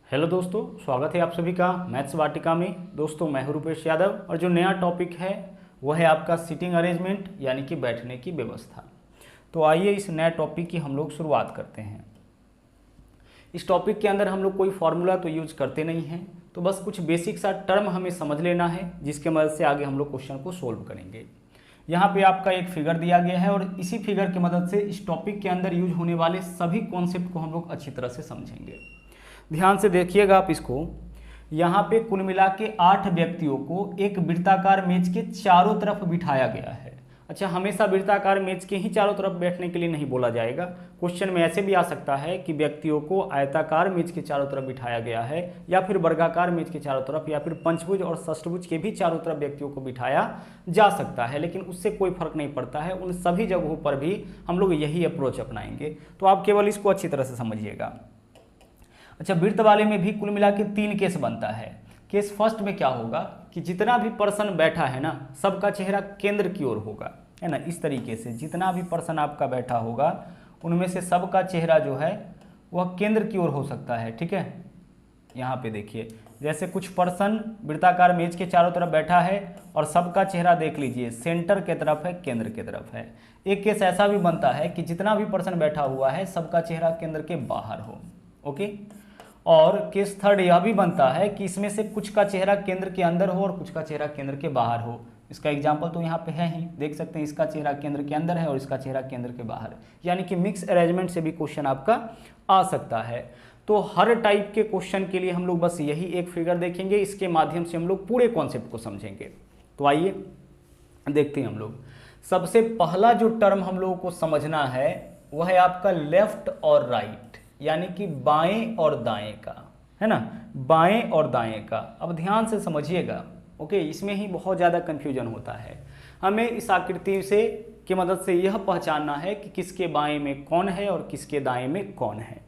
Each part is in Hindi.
हेलो दोस्तों, स्वागत है आप सभी का मैथ्स वाटिका में। दोस्तों मैं हूं रूपेश यादव और जो नया टॉपिक है वह है आपका सीटिंग अरेंजमेंट यानी कि बैठने की व्यवस्था। तो आइए इस नए टॉपिक की हम लोग शुरुआत करते हैं। इस टॉपिक के अंदर हम लोग कोई फार्मूला तो यूज करते नहीं हैं, तो बस कुछ बेसिक सा टर्म हमें समझ लेना है जिसके मदद से आगे हम लोग क्वेश्चन को सोल्व करेंगे। यहाँ पे आपका एक फिगर दिया गया है और इसी फिगर की मदद से इस टॉपिक के अंदर यूज होने वाले सभी कॉन्सेप्ट को हम लोग अच्छी तरह से समझेंगे। ध्यान से देखिएगा आप इसको। यहाँ पे कुल मिला के 8 व्यक्तियों को एक वृत्ताकार मेज के चारों तरफ बिठाया गया है। अच्छा, हमेशा वृत्ताकार मेज के ही चारों तरफ बैठने के लिए नहीं बोला जाएगा। क्वेश्चन में ऐसे भी आ सकता है कि व्यक्तियों को आयताकार मेज के चारों तरफ बिठाया गया है, या फिर वर्गाकार मेज के चारों तरफ, या फिर पंचभुज और षष्ठभुज के भी चारों तरफ व्यक्तियों को बिठाया जा सकता है, लेकिन उससे कोई फर्क नहीं पड़ता है। उन सभी जगहों पर भी हम लोग यही अप्रोच अपनाएंगे। तो आप केवल इसको अच्छी तरह से समझिएगा। अच्छा, वृत्त वाले में भी कुल मिला के 3 केस बनता है। केस फर्स्ट में क्या होगा कि जितना भी पर्सन बैठा है ना, सबका चेहरा केंद्र की ओर होगा, है ना। इस तरीके से जितना भी पर्सन आपका बैठा होगा उनमें से सबका चेहरा जो है वह केंद्र की ओर हो सकता है। ठीक है, यहाँ पे देखिए, जैसे कुछ पर्सन वृत्ताकार मेज के चारों तरफ बैठा है और सबका चेहरा देख लीजिए सेंटर के तरफ है, केंद्र के तरफ है। एक केस ऐसा भी बनता है कि जितना भी पर्सन बैठा हुआ है सबका चेहरा केंद्र के बाहर हो। ओके, और केस थर्ड यह भी बनता है कि इसमें से कुछ का चेहरा केंद्र के अंदर हो और कुछ का चेहरा केंद्र के बाहर हो। इसका एग्जांपल तो यहाँ पे है ही, देख सकते हैं, इसका चेहरा केंद्र के अंदर है और इसका चेहरा केंद्र के बाहर, यानी कि मिक्स अरेंजमेंट से भी क्वेश्चन आपका आ सकता है। तो हर टाइप के क्वेश्चन के लिए हम लोग बस यही एक फिगर देखेंगे, इसके माध्यम से हम लोग पूरे कॉन्सेप्ट को समझेंगे। तो आइए देखते हैं हम लोग। सबसे पहला जो टर्म हम लोगों को समझना है वह है आपका लेफ्ट और राइट, यानी कि बाएं और दाएं का, है ना, बाएं और दाएं का। अब ध्यान से समझिएगा। ओके, इसमें ही बहुत ज़्यादा कन्फ्यूजन होता है। हमें इस आकृति से की मदद से यह पहचानना है कि किसके बाएं में कौन है और किसके दाएं में कौन है।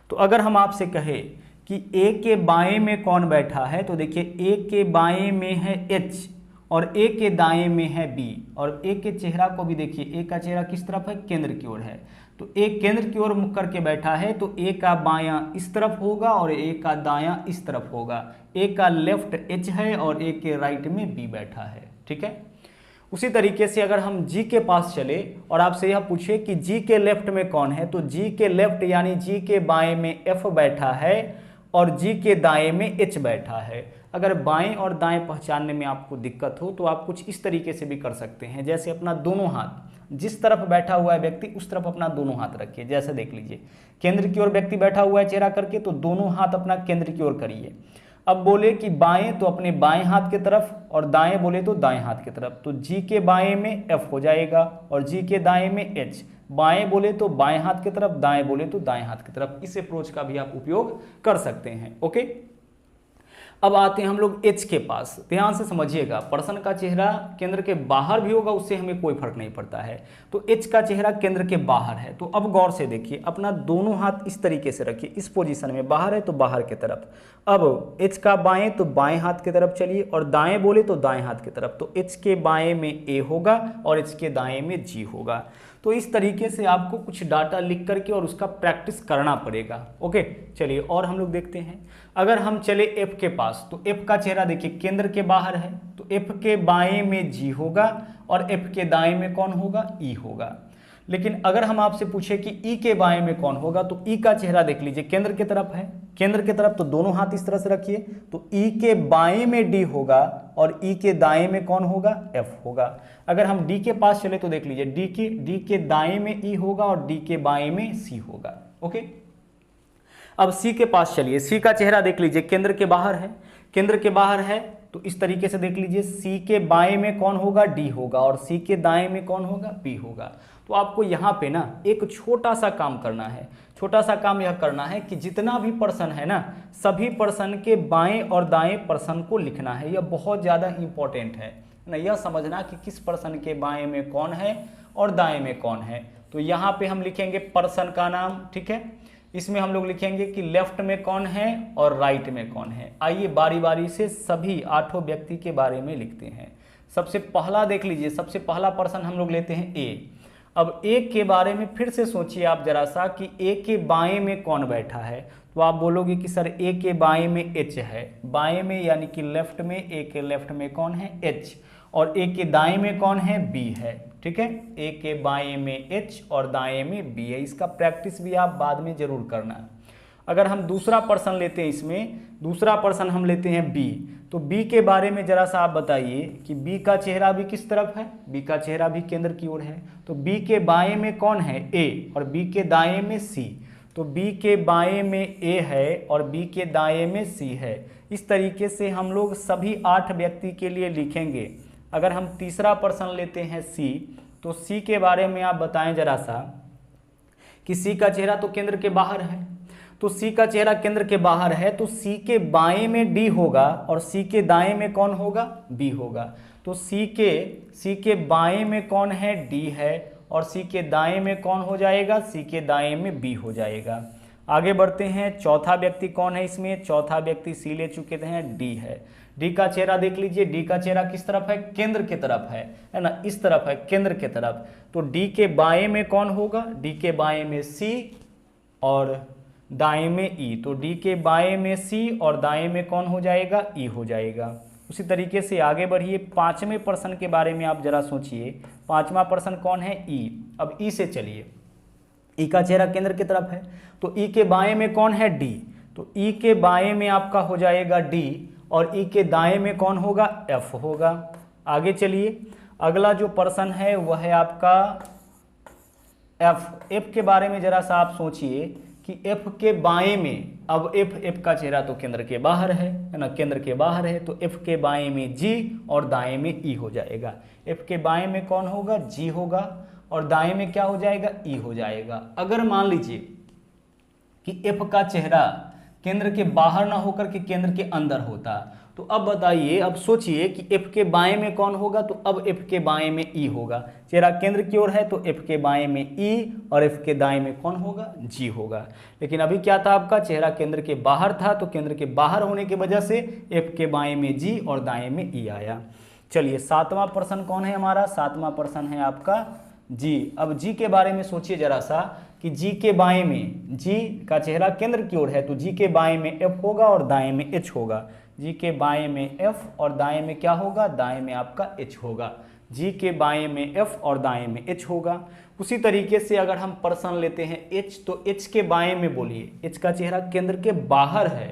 तो अगर हम आपसे कहें कि ए के बाएं में कौन बैठा है, तो देखिए ए के बाएं में है एच और ए के दाएं में है बी, और ए के चेहरा को भी देखिए, ए का चेहरा किस तरफ है, केंद्र की ओर है। तो ए केंद्र की ओर मुख करके बैठा है, तो ए का बायां इस तरफ होगा और ए का दायां इस तरफ होगा। ए का लेफ्ट एच है और ए के राइट में बी बैठा है। ठीक है, उसी तरीके से अगर हम जी के पास चले और आपसे यह पूछे कि जी के लेफ्ट में कौन है, तो जी के लेफ्ट यानी जी के बाएं में एफ बैठा है और जी के दाएं में एच बैठा है। अगर बाएं और दाएं पहचानने में आपको दिक्कत हो तो आप कुछ इस तरीके से भी कर सकते हैं, जैसे अपना दोनों हाथ जिस तरफ बैठा हुआ है व्यक्ति उस तरफ अपना दोनों हाथ रखिए। जैसे देख लीजिए, केंद्र की ओर व्यक्ति बैठा हुआ है चेहरा करके, तो दोनों हाथ अपना केंद्र की ओर करिए। अब बोले कि बाएं, तो अपने बाएं हाथ की तरफ, और दाएं बोले तो दाएं हाथ की तरफ। तो जी के बाएं में एफ हो जाएगा और जी के दाएं में एच। बाएं बोले तो बाएं हाथ की तरफ, दाएं बोले तो दाएं हाथ की तरफ। इस अप्रोच का भी आप उपयोग कर सकते हैं। ओके, अब आते हैं हम लोग एच के पास। ध्यान से समझिएगा, पर्सन का चेहरा केंद्र के बाहर भी होगा, उससे हमें कोई फर्क नहीं पड़ता है। तो एच का चेहरा केंद्र के बाहर है। तो अब गौर से देखिए, अपना दोनों हाथ इस तरीके से रखिए, इस पोजीशन में, बाहर है तो बाहर की तरफ। अब एच का बाएं तो बाएं हाथ की तरफ चलिए, और दाएं बोले तो दाएं हाथ की तरफ। तो एच के बाएं में ए होगा और एच के दाएं में जी होगा। तो इस तरीके से आपको कुछ डाटा लिख करके और उसका प्रैक्टिस करना पड़ेगा। ओके, चलिए और हम लोग देखते हैं। अगर हम चले एफ के पास, तो एफ का चेहरा देखिए केंद्र के बाहर है, तो एफ के बाएं में जी होगा और एफ के दाएं में कौन होगा, ई होगा। लेकिन अगर हम आपसे पूछे कि ई के बाएं में कौन होगा, तो ई का चेहरा देख लीजिए केंद्र की तरफ है, केंद्र की तरफ, तो दोनों हाथ इस तरह से रखिए। तो ई के बाएं में डी होगा और ई के दाएं में कौन होगा, एफ होगा। अगर हम डी के पास चले तो देख लीजिए डी के दाएं में ई होगा और डी के बाएं में सी होगा। ओके, अब सी के पास चलिए। सी का चेहरा देख लीजिए केंद्र के बाहर है, केंद्र के बाहर है, तो इस तरीके से देख लीजिए, सी के बाएं में कौन होगा, डी होगा, और सी के दाएं में कौन होगा, बी होगा। तो आपको यहाँ पे ना एक छोटा सा काम करना है। छोटा सा काम यह करना है कि जितना भी पर्सन है ना, सभी पर्सन के बाएं और दाएं पर्सन को लिखना है। यह बहुत ज़्यादा इंपॉर्टेंट है ना, यह समझना कि किस पर्सन के बाएं में कौन है और दाएं में कौन है। तो यहाँ पे हम लिखेंगे पर्सन का नाम। ठीक है, इसमें हम लोग लिखेंगे कि लेफ्ट में कौन है और राइट में कौन है। आइए बारी बारी से सभी 8 व्यक्ति के बारे में लिखते हैं। सबसे पहला देख लीजिए, सबसे पहला पर्सन हम लोग लेते हैं ए। अब ए के बारे में फिर से सोचिए आप जरा सा कि ए के बाएं में कौन बैठा है। तो आप बोलोगे कि सर ए के बाएं में एच है, बाएं में यानी कि लेफ्ट में, ए के लेफ्ट में कौन है एच, और ए के दाएं में कौन है बी है, ठीक है। ए के बाएं में एच और दाएं में बी है। इसका प्रैक्टिस भी आप बाद में जरूर करना। अगर हम दूसरा पर्सन लेते हैं, इसमें दूसरा पर्सन हम लेते हैं बी, तो बी के बारे में जरा सा आप बताइए कि बी का चेहरा भी किस तरफ है, बी का चेहरा भी केंद्र की ओर है। तो बी के बाएं में कौन है ए और बी के दाएं में सी, तो बी के बाएं में ए है और बी के दाएं में सी है। इस तरीके से हम लोग सभी 8 व्यक्ति के लिए लिखेंगे। अगर हम तीसरा पर्सन लेते हैं सी, तो सी के बारे में आप बताएं जरा सा कि सी का चेहरा तो केंद्र के बाहर है, तो सी का चेहरा केंद्र के बाहर है, तो सी के बाएं में डी होगा और सी के दाएं में कौन होगा बी होगा। तो सी के बाएं में कौन है डी है और सी के दाएं में कौन हो जाएगा, सी के दाएं में बी हो जाएगा। आगे बढ़ते हैं, चौथा व्यक्ति कौन है इसमें, चौथा व्यक्ति सी ले चुके हैं, डी है। डी का चेहरा देख लीजिए, डी का चेहरा किस तरफ है, केंद्र की तरफ है ना, इस तरफ है केंद्र की तरफ। तो डी के बाएं में कौन होगा, डी के बाएं में सी और दाएं में ई, तो डी के बाएं में सी और दाएं में कौन हो जाएगा ई हो जाएगा। उसी तरीके से आगे बढ़िए, पांचवें पर्सन के बारे में आप जरा सोचिए, पांचवा पर्सन कौन है ई। अब ई से चलिए, ई का चेहरा केंद्र की तरफ है, तो ई के बाएं में कौन है डी, तो ई के बाएं में आपका हो जाएगा डी और ई के दाएं में कौन होगा एफ होगा। आगे चलिए, अगला जो पर्सन है वह है आपका एफ। एफ के बारे में जरा सा आप सोचिए कि एफ के बाएं में, अब एफ का चेहरा तो केंद्र के बाहर है ना, केंद्र के बाहर है, तो एफ के बाएं में जी और दाएं में ई हो जाएगा। एफ के बाएं में कौन होगा जी होगा और दाएं में क्या हो जाएगा ई हो जाएगा। अगर मान लीजिए कि एफ का चेहरा केंद्र के बाहर ना होकर के केंद्र के अंदर होता, तो अब बताइए, अब सोचिए कि एफ के बाएं में कौन होगा, तो अब एफ के बाएं में ई होगा। चेहरा केंद्र की ओर है तो एफ के बाएं में ई और एफ के दाएं में कौन होगा जी होगा। लेकिन अभी क्या था, आपका चेहरा केंद्र के बाहर था, तो केंद्र के बाहर होने की वजह से एफ के बाएं में जी और दाएं में ई आया। चलिए, सातवां पर्सन कौन है हमारा, सातवां पर्सन है आपका जी। अब जी के बारे में सोचिए जरा सा कि जी के बाएं में, जी का चेहरा केंद्र की ओर है, तो जी के बाएं में एफ होगा और दाएं में एच होगा। जी के बाएं में एफ और दाएं में क्या होगा, दाएं में आपका एच होगा। जी के बाएं में एफ और दाएं में एच होगा। उसी तरीके से अगर हम पर्सन लेते हैं एच, तो एच के बाएं में बोलिए, एच का चेहरा केंद्र के बाहर है,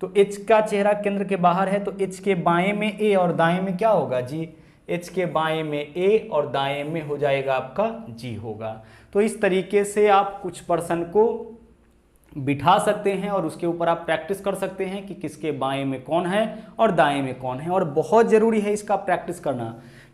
तो एच का चेहरा केंद्र के बाहर है, तो एच के बाएं में ए और दाएं में क्या होगा जी। एच के बाएं में ए और दाएं में हो जाएगा आपका जी होगा। तो इस तरीके से आप कुछ पर्सन को बिठा सकते हैं और उसके ऊपर आप प्रैक्टिस कर सकते हैं कि किसके बाएं में कौन है और दाएं में कौन है। और बहुत ज़रूरी है इसका प्रैक्टिस करना,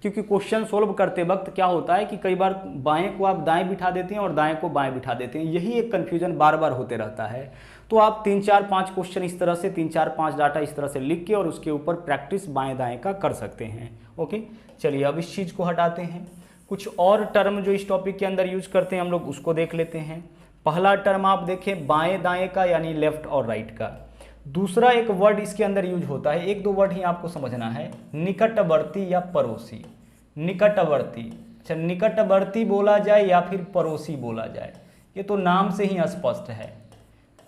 क्योंकि क्वेश्चन सोल्व करते वक्त क्या होता है कि कई बार बाएं को आप दाएं बिठा देते हैं और दाएं को बाएं बिठा देते हैं, यही एक कन्फ्यूजन बार बार होते रहता है। तो आप 3-4-5 क्वेश्चन इस तरह से, 3-4-5 डाटा इस तरह से लिख के और उसके ऊपर प्रैक्टिस बाएं दाएं का कर सकते हैं। ओके, चलिए अब इस चीज़ को हटाते हैं। कुछ और टर्म जो इस टॉपिक के अंदर यूज करते हैं हम लोग उसको देख लेते हैं। पहला टर्म आप देखें बाएं दाएं का, यानी लेफ्ट और राइट का। दूसरा एक वर्ड इसके अंदर यूज होता है, 1-2 वर्ड ही आपको समझना है, निकटवर्ती या पड़ोसी। निकटवर्ती, अच्छा निकटवर्ती बोला जाए या फिर पड़ोसी बोला जाए, ये तो नाम से ही स्पष्ट है।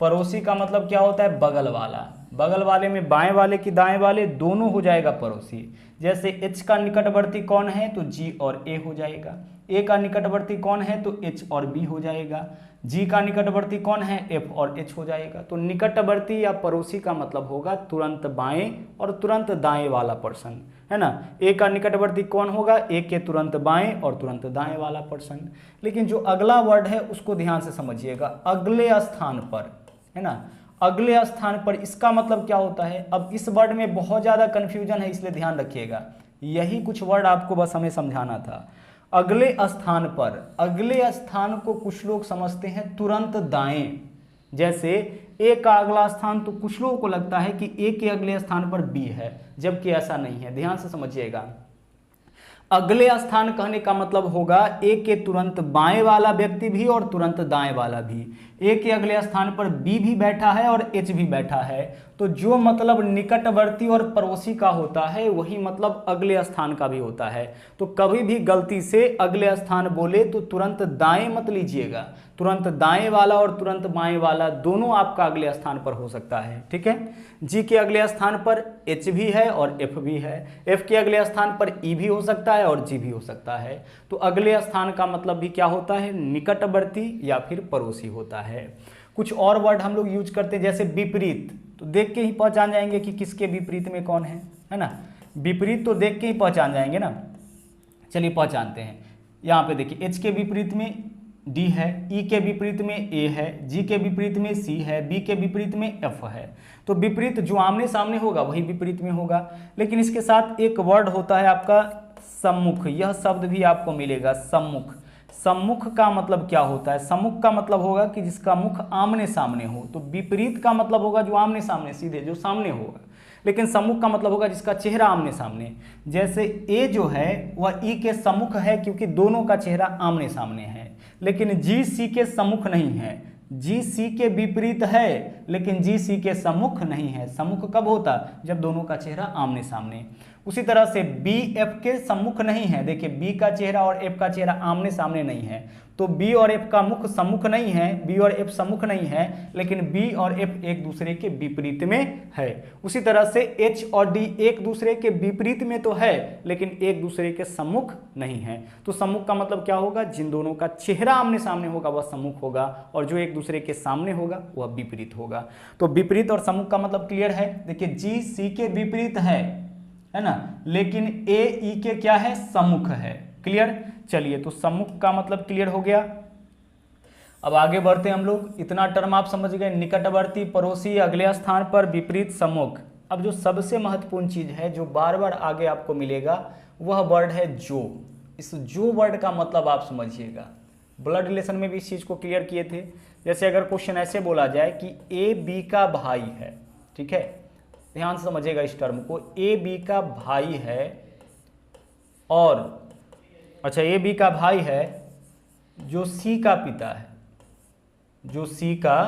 पड़ोसी का मतलब क्या होता है, बगल वाला। बगल वाले में बाएं वाले की दाएं वाले दोनों हो जाएगा पड़ोसी। जैसे एच का निकटवर्ती कौन है, तो जी और ए हो जाएगा। ए का निकटवर्ती कौन है, तो एच और बी हो जाएगा। जी का निकटवर्ती कौन है, एफ और एच हो जाएगा। तो निकटवर्ती या पड़ोसी का मतलब होगा तुरंत बाएं और तुरंत दाएं वाला पर्सन, है ना। ए का निकटवर्ती कौन होगा, ए के तुरंत बाएं और तुरंत दाएं वाला पर्सन। लेकिन जो अगला वर्ड है उसको ध्यान से समझिएगा, अगले स्थान पर, है ना, अगले स्थान पर, इसका मतलब क्या होता है। अब इस वर्ड में बहुत ज़्यादा कन्फ्यूजन है, इसलिए ध्यान रखिएगा, यही कुछ वर्ड आपको बस हमें समझाना था। अगले स्थान पर, अगले स्थान को कुछ लोग समझते हैं तुरंत दाएं। जैसे ए का अगला स्थान, तो कुछ लोगों को लगता है कि ए के अगले स्थान पर बी है, जबकि ऐसा नहीं है। ध्यान से समझिएगा, अगले स्थान कहने का मतलब होगा ए के तुरंत बाएं वाला व्यक्ति भी और तुरंत दाएं वाला भी। ए के अगले स्थान पर बी भी बैठा है और एच भी बैठा है, तो जो मतलब निकटवर्ती और पड़ोसी का होता है वही मतलब अगले स्थान का भी होता है। तो कभी भी गलती से अगले स्थान बोले तो तुरंत दाएं मत लीजिएगा, तुरंत दाएं वाला और तुरंत बाएं वाला दोनों आपका अगले स्थान पर हो सकता है, ठीक है। जी के अगले स्थान पर एच भी है और एफ भी है, एफ के अगले स्थान पर ई भी हो सकता है और जी भी हो सकता है। तो अगले स्थान का मतलब भी क्या होता है, निकटवर्ती या फिर पड़ोसी होता है। कुछ और वर्ड हम लोग यूज करते हैं जैसे विपरीत, तो देख के ही पहचान जाएंगे कि किसके विपरीत में कौन है ना। विपरीत तो देख के ही पहचान जाएंगे ना। चलिए पहचानते हैं। यहाँ पे देखिए एच के विपरीत में डी है, ई के विपरीत में ए है, जी के विपरीत में सी है, बी के विपरीत में एफ है। तो विपरीत जो आमने सामने होगा वही विपरीत में होगा। लेकिन इसके साथ एक वर्ड होता है आपका सम्मुख, यह शब्द भी आपको मिलेगा सम्मुख। सम्मुख का मतलब क्या होता है, सम्मुख का मतलब होगा कि जिसका मुख आमने सामने हो। तो विपरीत का मतलब होगा जो आमने सामने, सीधे जो सामने होगा। लेकिन सम्मुख का मतलब होगा जिसका चेहरा आमने सामने। जैसे ए जो है वह ई के सम्मुख है क्योंकि दोनों का चेहरा आमने सामने है। लेकिन जी सी के सम्मुख नहीं है, जी सी के विपरीत है लेकिन जी सी के सम्मुख नहीं है। सम्मुख कब होता, जब दोनों का चेहरा आमने सामने। उसी तरह से बी एफ के सम्मुख नहीं है। देखिए बी का चेहरा और एफ का चेहरा आमने सामने नहीं है, तो बी और एफ का मुख सम्मुख नहीं है, बी और एफ सम्मुख नहीं है, लेकिन बी और एफ एक दूसरे के विपरीत में है। उसी तरह से एच और डी एक दूसरे के विपरीत में तो है लेकिन एक दूसरे के सम्मुख नहीं है। तो सम्मुख का मतलब क्या होगा, जिन दोनों का चेहरा आमने सामने होगा वह सम्मुख होगा और जो एक दूसरे के सामने होगा वह विपरीत होगा। तो विपरीत और सम्मुख का मतलब क्लियर है। देखिए जी सी के विपरीत है ना, लेकिन ए ई के क्या है, सम्मुख है। क्लियर। चलिए तो सम्मुख का मतलब क्लियर हो गया। अब आगे बढ़ते हैं हम लोग। इतना टर्म आप समझ गए, निकटवर्ती, पड़ोसी, अगले स्थान पर, विपरीत, सम्मुख। अब जो सबसे महत्वपूर्ण चीज है जो बार बार आगे आपको मिलेगा वह वर्ड है जो। इस जो वर्ड का मतलब आप समझिएगा। ब्लड रिलेशन में भी इस चीज को क्लियर किए थे। जैसे अगर क्वेश्चन ऐसे बोला जाए कि ए बी का भाई है, ठीक है, ध्यान से समझिएगा इस टर्म को। ए बी का भाई है और अच्छा ए बी का भाई है जो सी का पिता है, जो सी का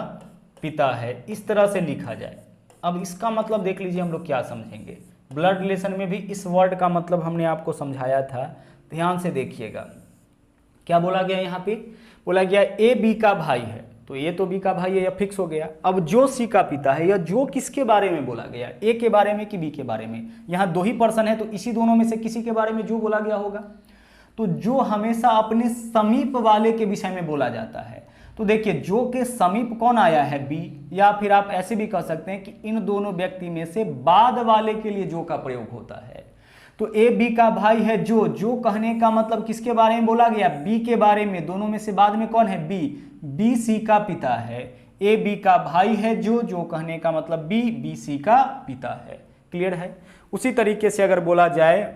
पिता है, इस तरह से लिखा जाए। अब इसका मतलब देख लीजिए हम लोग क्या समझेंगे। ब्लड रिलेशन में भी इस वर्ड का मतलब हमने आपको समझाया था, ध्यान से देखिएगा। क्या बोला गया यहाँ पे, बोला गया ए बी का भाई है, तो ये तो बी का भाई है, यह फिक्स हो गया। अब जो सी का पिता है, यह जो किसके बारे में बोला गया, ए के बारे में कि बी के बारे में। यहाँ दो ही पर्सन है तो इसी दोनों में से किसी के बारे में जो बोला गया होगा। तो जो हमेशा अपने समीप वाले के विषय में बोला जाता है। तो देखिए जो के समीप कौन आया है, बी, या फिर आप ऐसे भी कह सकते हैं कि इन दोनों व्यक्ति में से बाद वाले के लिए जो का प्रयोग होता है। तो ए बी का भाई है जो, जो कहने का मतलब किसके बारे में बोला गया, बी के बारे में। दोनों में से बाद में कौन है, बी, बी सी का पिता है। ए बी का भाई है जो, जो कहने का मतलब बी, बी सी का पिता है। क्लियर है। उसी तरीके से अगर बोला जाए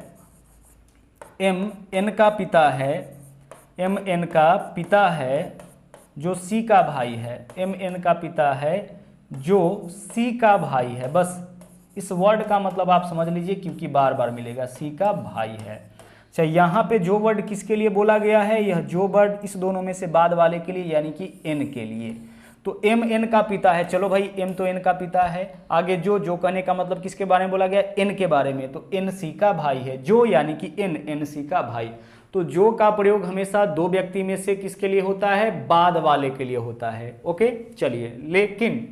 एम एन का पिता है, एम एन का पिता है जो सी का भाई है, एम एन का पिता है जो सी का भाई है। बस इस वर्ड का मतलब आप समझ लीजिए क्योंकि बार बार मिलेगा, सी का भाई है। अच्छा यहाँ पे जो वर्ड किसके लिए बोला गया है, यह जो वर्ड इस दोनों में से बाद वाले के लिए यानी कि एन के लिए। तो एम एन का पिता है, चलो भाई एम तो एन का पिता है। आगे जो कहने का मतलब किसके बारे में बोला गया, एन के बारे में, तो एन सी का भाई है। जो यानी कि एन, एन सी का भाई। तो जो का प्रयोग हमेशा दो व्यक्ति में से किसके लिए होता है, बाद वाले के लिए होता है। ओके चलिए, लेकिन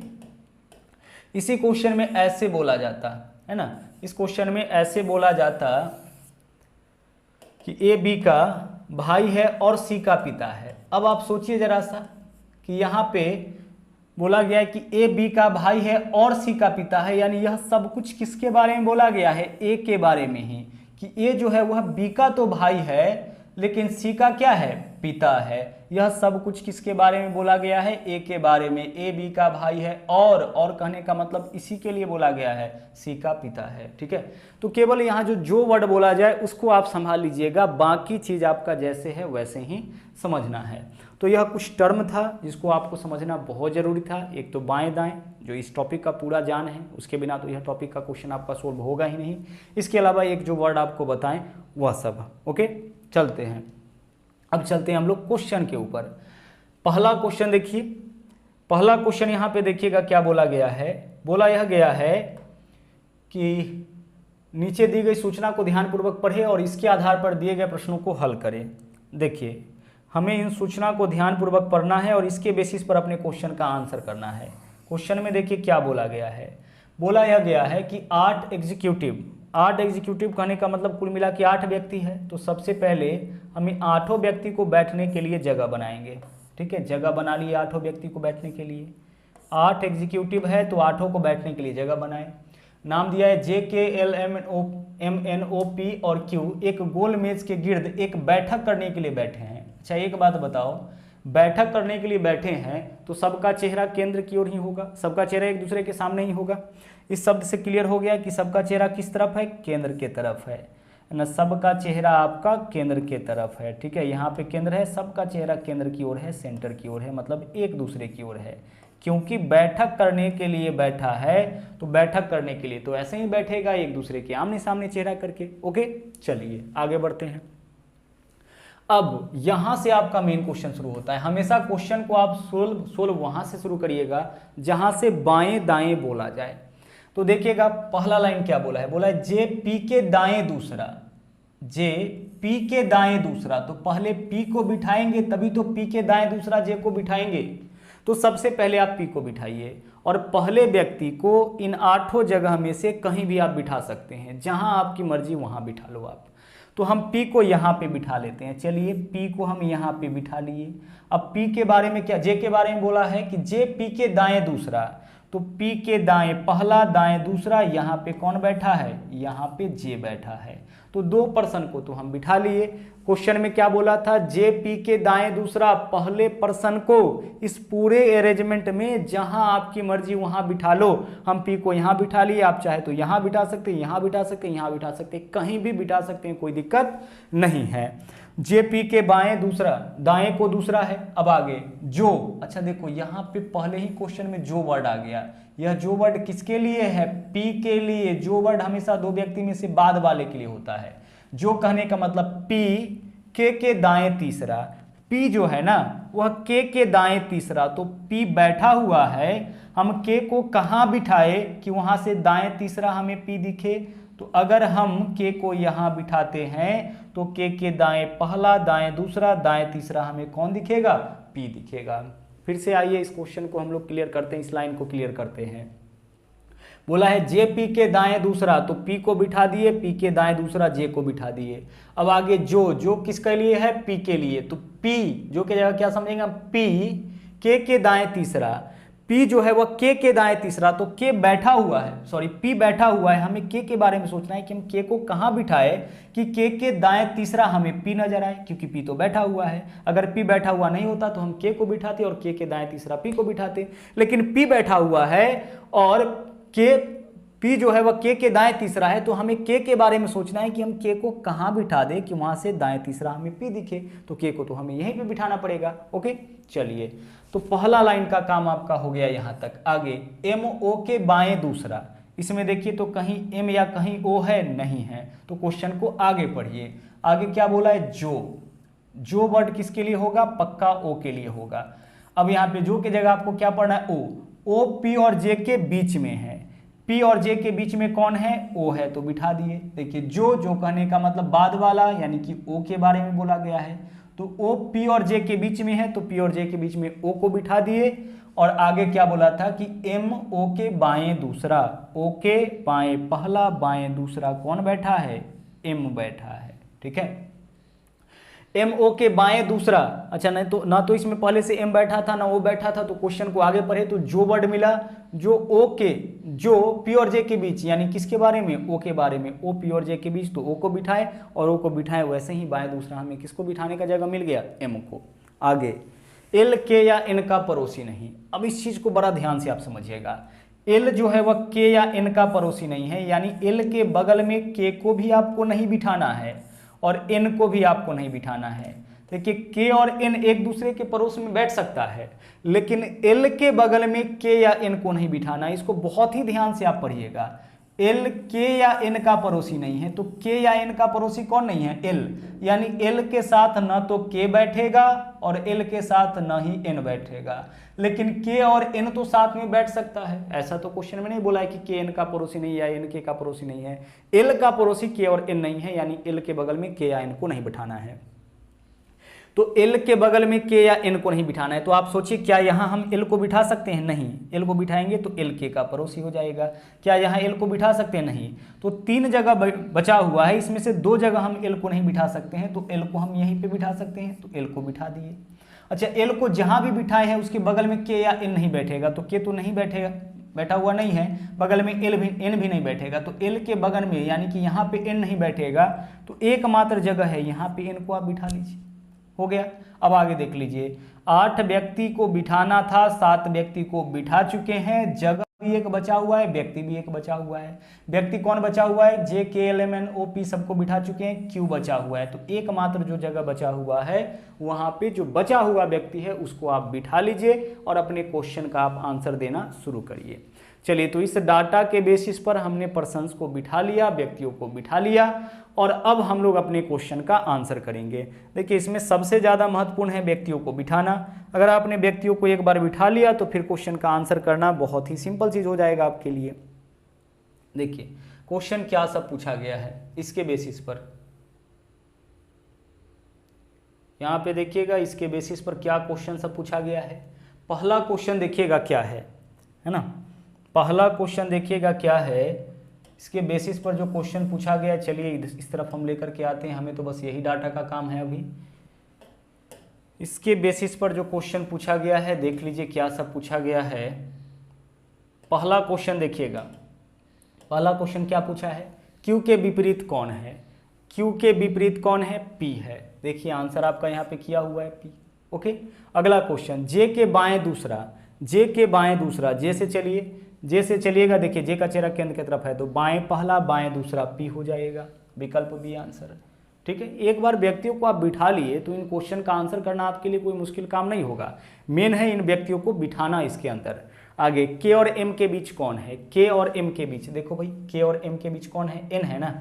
इसी क्वेश्चन में ऐसे बोला जाता है ना, इस क्वेश्चन में ऐसे बोला जाता कि ए बी का भाई है और सी का पिता है। अब आप सोचिए जरा सा कि यहाँ पे बोला गया है कि ए बी का भाई है और सी का पिता है, यानी यह सब कुछ किसके बारे में बोला गया है, ए के बारे में ही। कि ए जो है वह बी का तो भाई है लेकिन सी का क्या है, पिता है। यह सब कुछ किसके बारे में बोला गया है, ए के बारे में। ए बी का भाई है और कहने का मतलब इसी के लिए बोला गया है, सी का पिता है। ठीक है, तो केवल यहाँ जो वर्ड बोला जाए उसको आप संभाल लीजिएगा, बाकी चीज आपका जैसे है वैसे ही समझना है। तो यह कुछ टर्म था जिसको आपको समझना बहुत जरूरी था। एक तो बाएं दाएं जो इस टॉपिक का पूरा जान है, उसके बिना तो यह टॉपिक का क्वेश्चन आपका सोल्व होगा ही नहीं। इसके अलावा एक जो वर्ड आपको बताएं वह सब। ओके चलते हैं, अब चलते हैं हम लोग क्वेश्चन के ऊपर। पहला क्वेश्चन देखिए, पहला क्वेश्चन यहाँ पे देखिएगा क्या बोला गया है। बोला यह गया है कि नीचे दी गई सूचना को ध्यानपूर्वक पढ़े और इसके आधार पर दिए गए प्रश्नों को हल करें। देखिए, हमें इन सूचना को ध्यानपूर्वक पढ़ना है और इसके बेसिस पर अपने क्वेश्चन का आंसर करना है। क्वेश्चन में देखिए क्या बोला गया है। बोला यह गया है कि 8 एग्जीक्यूटिव कहने का मतलब कुल मिला के 8 व्यक्ति है। तो सबसे पहले हम 8 व्यक्ति को बैठने के लिए जगह बनाएंगे। ठीक है, जगह बना लिए 8 व्यक्ति को बैठने के लिए। 8 एग्जीक्यूटिव है तो 8 को बैठने के लिए जगह बनाए। नाम दिया है JKLMNOP और Q एक गोल मेज के गिर्द एक बैठक करने के लिए बैठे हैं। अच्छा, एक बात बताओ, बैठक करने के लिए बैठे हैं तो सबका चेहरा केंद्र की ओर ही होगा, सबका चेहरा एक दूसरे के सामने ही होगा। इस शब्द से क्लियर हो गया कि सबका चेहरा किस तरफ है, केंद्र के तरफ है ना। सबका चेहरा आपका केंद्र के तरफ है। ठीक है, यहाँ पे केंद्र है, सबका चेहरा केंद्र की ओर है, सेंटर की ओर है, मतलब एक दूसरे की ओर है। क्योंकि बैठक करने के लिए बैठा है तो बैठक करने के लिए तो ऐसे ही बैठेगा, एक दूसरे के आमने सामने चेहरा करके। ओके, चलिए आगे बढ़ते हैं। अब यहां से आपका मेन क्वेश्चन शुरू होता है। हमेशा क्वेश्चन को आप सोल्व वहां से शुरू करिएगा जहां से बाएं दाएं बोला जाए। तो देखिएगा पहला लाइन क्या बोला है। बोला है जे पी के दाएं दूसरा, जे पी के दाएं दूसरा। तो पहले पी को बिठाएंगे तभी तो पी के दाएं दूसरा जे को बिठाएंगे। तो सबसे पहले आप पी को बिठाइए और पहले व्यक्ति को इन 8 जगह में से कहीं भी आप बिठा सकते हैं, जहां आपकी मर्जी वहां बिठा लो आप। तो हम P को यहाँ पे बिठा लेते हैं। चलिए P को हम यहाँ पे बिठा लिए। अब P के बारे में क्या, J के बारे में बोला है कि J P के दाएं दूसरा। तो P के दाएं पहला, दाएं दूसरा। यहाँ पे कौन बैठा है, यहाँ पे J बैठा है। तो 2 पर्सन को तो हम बिठा लिए। क्वेश्चन में क्या बोला था, J P के दाएं दूसरा पहले पर्सन को इस पूरे अरेंजमेंट में जहां आपकी मर्जी वहां बिठा लो। हम P को यहां बिठा लिए, आप चाहे तो यहां बिठा सकते हैं, यहां बिठा सकते हैं, यहां बिठा सकते हैं, कहीं भी बिठा सकते हैं, कोई दिक्कत नहीं है। J P के बाएं दूसरा, दाएं को दूसरा है। अब आगे जो, अच्छा देखो यहाँ पे पहले ही क्वेश्चन में जो वर्ड आ गया। यह जो वर्ड किसके लिए है, P के लिए। जो वर्ड हमेशा 2 व्यक्ति में से बाद वाले के लिए होता है। जो कहने का मतलब P के दाएं तीसरा। P जो है ना वह के दाएं तीसरा। तो P बैठा हुआ है, हम K को कहाँ बिठाए कि वहां से दाएं तीसरा हमें P दिखे। तो अगर हम K को यहाँ बिठाते हैं तो K के दाएं पहला, दाएं दूसरा, दाएं तीसरा हमें कौन दिखेगा, P दिखेगा। फिर से आइए इस क्वेश्चन को हम लोग क्लियर करते हैं, इस लाइन को क्लियर करते हैं। बोला है J P के दाएं दूसरा, तो P को बिठा दिए, P के दाएं दूसरा J को बिठा दिए। अब आगे जो किसके लिए है, P के लिए। तो P जो की जगह क्या समझेंगे हम, P के दाएं तीसरा। P जो है वह के दाएं तीसरा। तो K बैठा हुआ है, सॉरी P बैठा हुआ है। हमें K के बारे में सोचना है कि हम K को कहाँ बिठाए कि K के दाएं तीसरा हमें P नजर आए, क्योंकि P तो बैठा हुआ है। अगर P बैठा हुआ नहीं होता तो हम K को बिठाते और K के दाएं तीसरा P को बिठाते। लेकिन P बैठा हुआ है और P जो है वह K के दाएं तीसरा है। तो हमें K के बारे में सोचना है कि हम K को कहाँ बिठा दें कि वहां से दाएं तीसरा हमें P दिखे। तो K को तो हमें यहीं पे बिठाना पड़ेगा। ओके, चलिए तो पहला लाइन का काम आपका हो गया यहाँ तक। आगे MO के बाएं दूसरा। इसमें देखिए तो कहीं M या कहीं O है, नहीं है। तो क्वेश्चन को आगे पढ़िए। आगे क्या बोला है, जो वर्ड किसके लिए होगा, पक्का O के लिए होगा। अब यहाँ पे जो की जगह आपको क्या पढ़ना है, O P और J के बीच में है। P और J के बीच में कौन है, O है, तो बिठा दिए। देखिए जो कहने का मतलब बाद वाला, यानी कि O के बारे में बोला गया है। तो O P और J के बीच में है, तो P और J के बीच में O को बिठा दिए। और आगे क्या बोला था कि M O के बाएं दूसरा। O के बाएं पहला, बाएं दूसरा कौन बैठा है, M बैठा है। ठीक है, M O के बाएं दूसरा। अच्छा नहीं तो ना तो इसमें पहले से M बैठा था ना O बैठा था। तो क्वेश्चन को आगे पढ़े तो जो वर्ड मिला, जो O के, जो P और J के बीच, यानी किसके बारे में, O के बारे में। O P और J के बीच, तो O को बिठाए और O को बिठाए। वैसे ही बाएं दूसरा हमें किसको बिठाने का जगह मिल गया, M को। आगे L के या N का पड़ोसी नहीं। अब इस चीज को बड़ा ध्यान से आप समझिएगा। L जो है वह K या N का पड़ोसी नहीं है, यानी L के बगल में K को भी आपको नहीं बिठाना है और N को भी आपको नहीं बिठाना है। देखिए K और N एक दूसरे के पड़ोस में बैठ सकता है, लेकिन L के बगल में K या N को नहीं बिठाना। इसको बहुत ही ध्यान से आप पढ़िएगा। एल के या एन का पड़ोसी नहीं है। तो के या एन का पड़ोसी कौन नहीं है? एल, यानी एल के साथ न तो के बैठेगा और एल के साथ न ही एन बैठेगा, लेकिन के और एन तो साथ में बैठ सकता है। ऐसा तो क्वेश्चन में नहीं बोला है कि के एन का पड़ोसी नहीं या एन के का पड़ोसी नहीं है। एल का पड़ोसी के और एन नहीं है, यानी एल के बगल में के या एन को नहीं बिठाना है। तो एल के बगल में के या एन को नहीं बिठाना है। तो आप सोचिए, क्या यहाँ हम एल को बिठा सकते हैं? नहीं। एल को बिठाएंगे तो एल के का पड़ोसी हो जाएगा। क्या यहाँ एल को बिठा सकते हैं? नहीं। तो 3 जगह बचा हुआ है, इसमें से 2 जगह हम एल को नहीं बिठा सकते हैं, तो एल को हम यहीं पे बिठा सकते हैं, तो एल को बिठा दिए। अच्छा, एल को जहाँ भी बिठाए हैं उसके बगल में के या एन नहीं बैठेगा, तो के तो नहीं बैठेगा, बैठा हुआ नहीं है। बगल में एन भी नहीं बैठेगा, तो एल के बगल में यानी कि यहाँ पे एन नहीं बैठेगा, तो एकमात्र जगह है यहाँ पे एन को आप बिठा लीजिए। हो गया। अब आगे देख लीजिए, 8 व्यक्ति को बिठाना था, 7 व्यक्ति को बिठा चुके हैं, जगह भी एक बचा हुआ है, व्यक्ति भी एक बचा हुआ है। व्यक्ति कौन बचा हुआ है? J K L M N O P सबको बिठा चुके हैं, क्यू बचा हुआ है। तो एकमात्र जो जगह बचा हुआ है वहां पे जो बचा हुआ व्यक्ति है उसको आप बिठा लीजिए और अपने क्वेश्चन का आप आंसर देना शुरू करिए। चलिए, तो इस डाटा के बेसिस पर हमने पर्सन्स को बिठा लिया, व्यक्तियों को बिठा लिया, और अब हम लोग अपने क्वेश्चन का आंसर करेंगे। देखिए, इसमें सबसे ज़्यादा महत्वपूर्ण है व्यक्तियों को बिठाना। अगर आपने व्यक्तियों को एक बार बिठा लिया तो फिर क्वेश्चन का आंसर करना बहुत ही सिंपल चीज़ हो जाएगा आपके लिए। देखिए, क्वेश्चन क्या सब पूछा गया है इसके बेसिस पर, यहाँ पे देखिएगा इसके बेसिस पर क्या क्वेश्चन सब पूछा गया है। पहला क्वेश्चन देखिएगा क्या है ना। पहला क्वेश्चन देखिएगा क्या है, इसके बेसिस पर जो क्वेश्चन पूछा गया। चलिए इस तरफ हम लेकर के आते हैं, हमें तो बस यही डाटा का काम है अभी। इसके बेसिस पर जो क्वेश्चन पूछा गया है, देख लीजिए क्या सब पूछा गया है। पहला क्वेश्चन देखिएगा, पहला क्वेश्चन क्या पूछा है? क्यू के विपरीत कौन है? क्यू के विपरीत कौन है? पी है। देखिए आंसर आपका यहाँ पे किया हुआ है पी। ओके, अगला क्वेश्चन, जे के बाएं दूसरा, जे के बाएं दूसरा, जे से चलिए, जे से चलिएगा। देखिए जे का चेहरा केंद्र की तरफ है, तो बाएं पहला बाएं दूसरा पी हो जाएगा, विकल्प बी आंसर। ठीक है, एक बार व्यक्तियों को आप बिठा लिए तो इन क्वेश्चन का आंसर करना आपके लिए कोई मुश्किल काम नहीं होगा। मेन है इन व्यक्तियों को बिठाना इसके अंदर। आगे, के और एम के बीच कौन है? के और एम के बीच, देखो भाई के और एम के बीच कौन है? एन है ना।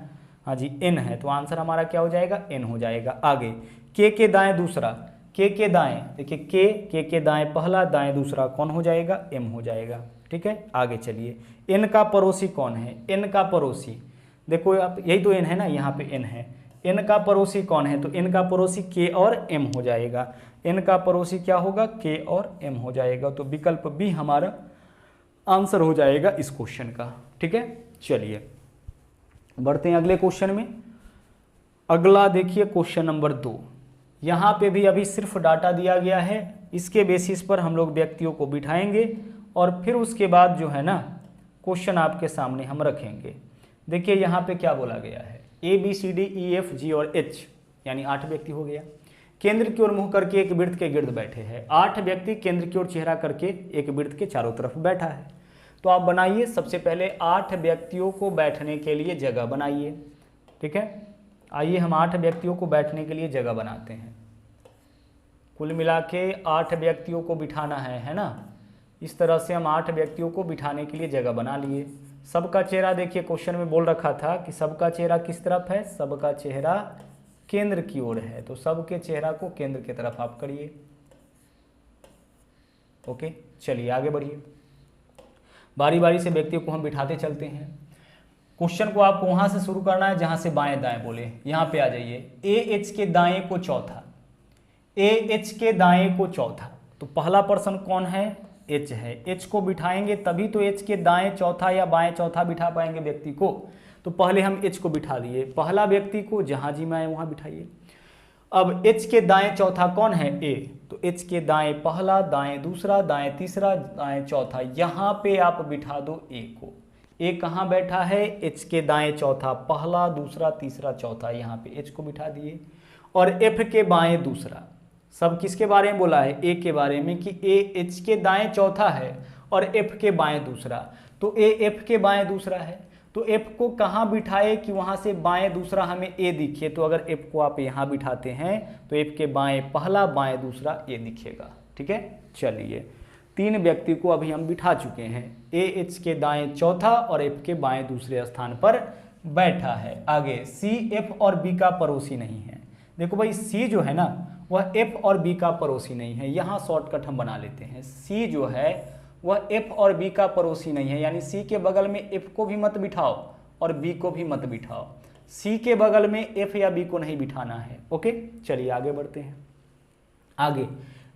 हाँ जी, एन है, तो आंसर हमारा क्या हो जाएगा? एन हो जाएगा। आगे, के दाएं दूसरा, के दाएं, देखिए के दाएं पहला दाएं दूसरा कौन हो जाएगा? एम हो जाएगा। ठीक है, आगे चलिए, एन का पड़ोसी कौन है? एन का पड़ोसी, देखो आप, यही तो एन है ना, यहाँ पे एन है। एन का पड़ोसी कौन है? तो एन का पड़ोसी के और एम हो जाएगा। एन का पड़ोसी क्या होगा? के और एम हो जाएगा। तो विकल्प बी हमारा आंसर हो जाएगा इस क्वेश्चन का। ठीक है, चलिए बढ़ते हैं अगले क्वेश्चन में। अगला देखिए क्वेश्चन नंबर 2। यहाँ पे भी अभी सिर्फ डाटा दिया गया है, इसके बेसिस पर हम लोग व्यक्तियों को बिठाएंगे और फिर उसके बाद जो है ना क्वेश्चन आपके सामने हम रखेंगे। देखिए यहाँ पे क्या बोला गया है, A B C D E F G और एच, यानी 8 व्यक्ति हो गया। केंद्र की ओर मुंह करके एक वृत्त के गिर्द बैठे हैं। 8 व्यक्ति केंद्र की ओर चेहरा करके एक वृत्त के चारों तरफ बैठा है। तो आप बनाइए, सबसे पहले 8 व्यक्तियों को बैठने के लिए जगह बनाइए। ठीक है, आइए हम 8 व्यक्तियों को बैठने के लिए जगह बनाते हैं। कुल मिला के 8 व्यक्तियों को बिठाना है ना। इस तरह से हम 8 व्यक्तियों को बिठाने के लिए जगह बना लिए। सबका चेहरा, देखिए क्वेश्चन में बोल रखा था कि सबका चेहरा किस तरफ है? सबका चेहरा केंद्र की ओर है, तो सबके चेहरा को केंद्र की तरफ आप करिए। ओके, चलिए आगे बढ़िए। बारी बारी से व्यक्तियों को हम बिठाते चलते हैं। क्वेश्चन को आपको वहां से शुरू करना है जहां से बाएं दाएं बोले। यहां पे आ जाइए, ए एच के दाएं को चौथा, ए एच के दाएं को चौथा। तो पहला पर्सन कौन है? एच है। एच को बिठाएंगे तभी तो एच के दाएं चौथा या बाएं चौथा बिठा पाएंगे व्यक्ति को। तो पहले हम एच को बिठा दिए, पहला व्यक्ति को जहां जी में आए वहां बिठाइए। अब एच के दाएं चौथा कौन है? ए। तो एच के दाएं पहला, दाएं दूसरा, दाएं तीसरा, दाएं चौथा, यहां पे आप बिठा दो ए को। ए कहां बैठा है? एच के दाएं चौथा, पहला दूसरा तीसरा चौथा, यहां पे एच को बिठा दिए। और एफ के बाएं दूसरा, सब किसके बारे में बोला है? ए के बारे में, कि ए एच के दाएं चौथा है और एफ के बाएं दूसरा। तो ए एफ के बाएं दूसरा है, तो एफ को कहाँ बिठाए कि वहां से बाएं दूसरा हमें ए दिखे। तो अगर एफ को आप यहाँ बिठाते हैं तो एफ के बाएं पहला बाएं दूसरा ए दिखेगा। ठीक है, चलिए 3 व्यक्ति को अभी हम बिठा चुके हैं। ए एच के दाएं चौथा और एफ के बाएं दूसरे स्थान पर बैठा है। आगे सी एफ और बी का पड़ोसी नहीं है। देखो भाई सी जो है ना वह एफ और बी का पड़ोसी नहीं है। यहाँ शॉर्टकट हम बना लेते हैं। सी जो है वह एफ और बी का पड़ोसी नहीं है, यानी सी के बगल में एफ को भी मत बिठाओ और बी को भी मत बिठाओ। सी के बगल में एफ या बी को नहीं बिठाना है। ओके, चलिए आगे बढ़ते हैं। आगे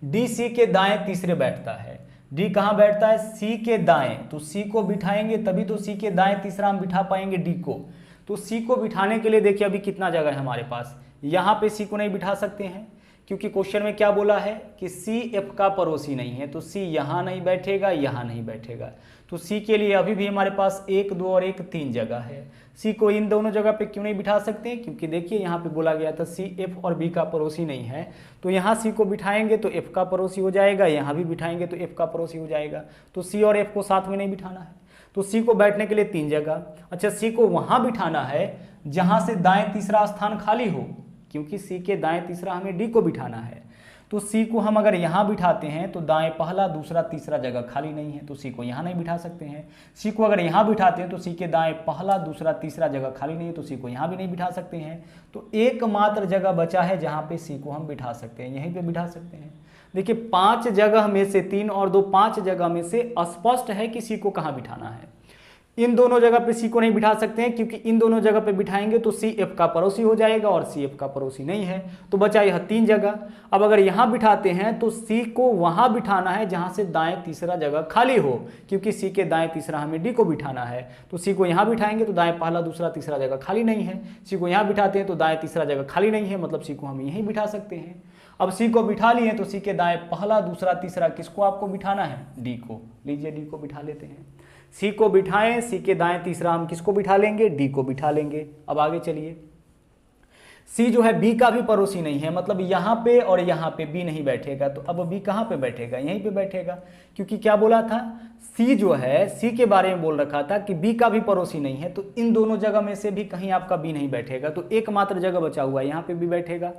डी सी के दाएं तीसरे बैठता है। डी कहाँ बैठता है? सी के दाएं। तो सी को बिठाएंगे तभी तो सी के दाएं तीसरा हम बिठा पाएंगे डी को। तो सी को बिठाने के लिए देखिए अभी कितना जगह है हमारे पास। यहाँ पे सी को नहीं बिठा सकते हैं क्योंकि क्वेश्चन में क्या बोला है कि सी एफ का पड़ोसी नहीं है। तो सी यहाँ नहीं बैठेगा, यहाँ नहीं बैठेगा। तो सी के लिए अभी भी हमारे पास 1, 2 और 1 3 जगह है। सी को इन दोनों जगह पे क्यों नहीं बिठा सकते? क्योंकि देखिए यहाँ पे बोला गया था सी एफ और बी का पड़ोसी नहीं है। तो यहाँ सी को बिठाएंगे तो एफ का पड़ोसी हो जाएगा, यहाँ भी बिठाएंगे तो एफ का पड़ोसी हो जाएगा। तो सी और एफ को साथ में नहीं बिठाना है। तो सी को बैठने के लिए 3 जगह। अच्छा, सी को वहाँ बिठाना है जहाँ से दाएं तीसरा स्थान खाली हो, क्योंकि सी के दाएं तीसरा हमें डी को बिठाना है। तो सी को हम अगर यहाँ बिठाते हैं तो दाएं पहला दूसरा तीसरा जगह खाली नहीं है, तो सी को यहाँ नहीं बिठा सकते हैं। सी को अगर यहाँ बिठाते हैं तो सी के दाएं पहला दूसरा तीसरा जगह खाली नहीं है, तो सी को यहाँ भी नहीं बिठा सकते हैं। तो एकमात्र जगह बचा है जहाँ पे सी को हम बिठा सकते हैं, यहीं पे बिठा सकते हैं। देखिए 5 जगह में से 3 और 2 5 जगह में से स्पष्ट है कि सी को कहाँ बिठाना है। इन दोनों जगह पे सी को नहीं बिठा सकते हैं क्योंकि इन दोनों जगह पे बिठाएंगे तो सी एफ का पड़ोसी हो जाएगा और सी एफ का पड़ोसी नहीं है। तो बचा यह 3 जगह। अब अगर यहाँ बिठाते हैं तो सी को वहाँ बिठाना है जहाँ से दाएं तीसरा जगह खाली हो, क्योंकि सी के दाएं तीसरा हमें डी को बिठाना है। तो सी को यहाँ बिठाएंगे तो दाएं पहला दूसरा तीसरा जगह खाली नहीं है। सी को यहाँ बिठाते हैं तो दाएं तीसरा जगह खाली नहीं है, मतलब सी को हम यहीं बिठा सकते हैं। अब सी को बिठा लिए तो सी के दाएं पहला दूसरा तीसरा किसको आपको बिठाना है? डी को। लीजिए डी को बिठा लेते हैं। सी को बिठाएं, सी के दाएं तीसरा हम किसको बिठा लेंगे? डी को बिठा लेंगे। अब आगे चलिए। सी जो है बी का भी पड़ोसी नहीं है, मतलब यहाँ पे और यहाँ पे बी नहीं बैठेगा। तो अब बी कहाँ पे बैठेगा? यहीं पे बैठेगा, क्योंकि क्या बोला था? सी जो है सी के बारे में बोल रखा था कि बी का भी पड़ोसी नहीं है। तो इन दोनों जगह में से भी कहीं आपका बी नहीं बैठेगा, तो एकमात्र जगह बचा हुआ है, यहाँ पे बी बैठेगा।